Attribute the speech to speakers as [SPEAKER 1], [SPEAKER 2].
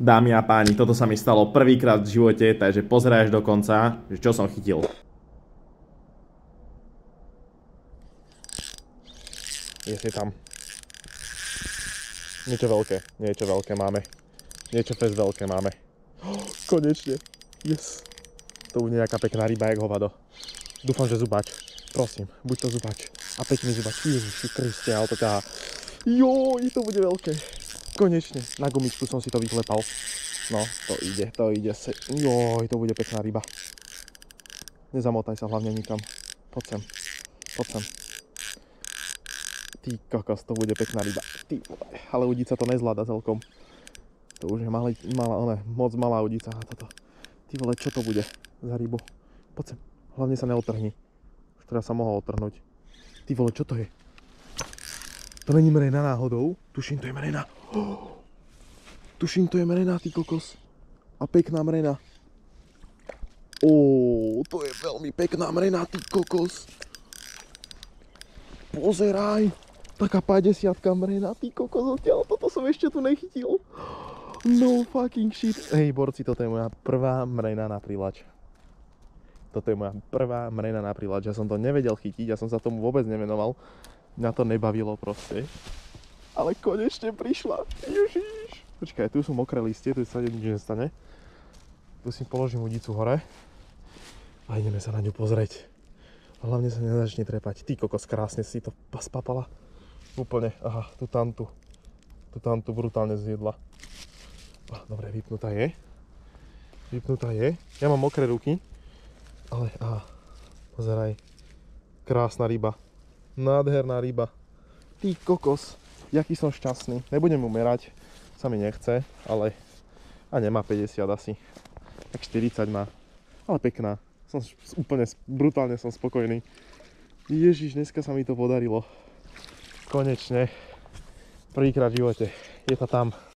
[SPEAKER 1] Dámy a páni, toto sa mi stalo prvýkrát v živote, takže pozeraj až do konca, že čo som chytil.
[SPEAKER 2] Je tam. Niečo veľké máme. Niečo fest veľké máme. Konečne. Yes. To bude nejaká pekná ryba, jak hovado. Dúfam, že zubač. Prosím, buď to zubač. A pekný zubač. Ježiši Kriste, ale to ťahá. Joj, to bude veľké. Konečne. Na gumičku som si to vyklepal. No, to ide. Joj, to bude pekná ryba. Nezamotaj sa hlavne nikam. Poď sem. Ty kokos, to bude pekná ryba. Ty, ale udica to nezvláda celkom. To už je moc malá udica na toto. Ty vole, čo to bude za rybu? Poď sem, hlavne sa neotrhni. Už teraz sa mohol otrhnúť. Ty vole, čo to je? To není mrena náhodou? Tuším, to je mrena. Tuším, to je mrena, ty kokos. A pekná mrena. To je veľmi pekná mrena, ty kokos. Pozeraj. Taká 50-ka mrena, ty kokos, odtiaľ. Toto som ešte tu nechytil. No fucking shit. Hej, borci, toto je moja prvá mrena na prilač. Ja som to nevedel chytiť, ja som sa tomu vôbec nevenoval. Mňa to nebavilo proste. Ale konečne prišla. Ježiš. Počkaj, tu sú mokré listie, tu sa nič nestane. Tu si položím udicu hore. A ideme sa na ňu pozrieť. A hlavne sa nezačne trepať. Ty kokos, krásne si to spapala. Úplne, aha, tú tantu brutálne zjedla. Dobre, vypnutá je. Ja mám mokré ruky. Ale, aha, pozeraj. Krásna ryba. Nádherná ryba. Ty kokos, jaký som šťastný. Nebudem umerať, sa mi nechce, ale... A nemá 50 asi. Tak 40 má. Ale pekná. Brutálne som spokojný. Ježiš, dneska sa mi to podarilo. Konečne. Prvýkrát v živote. Je to tam.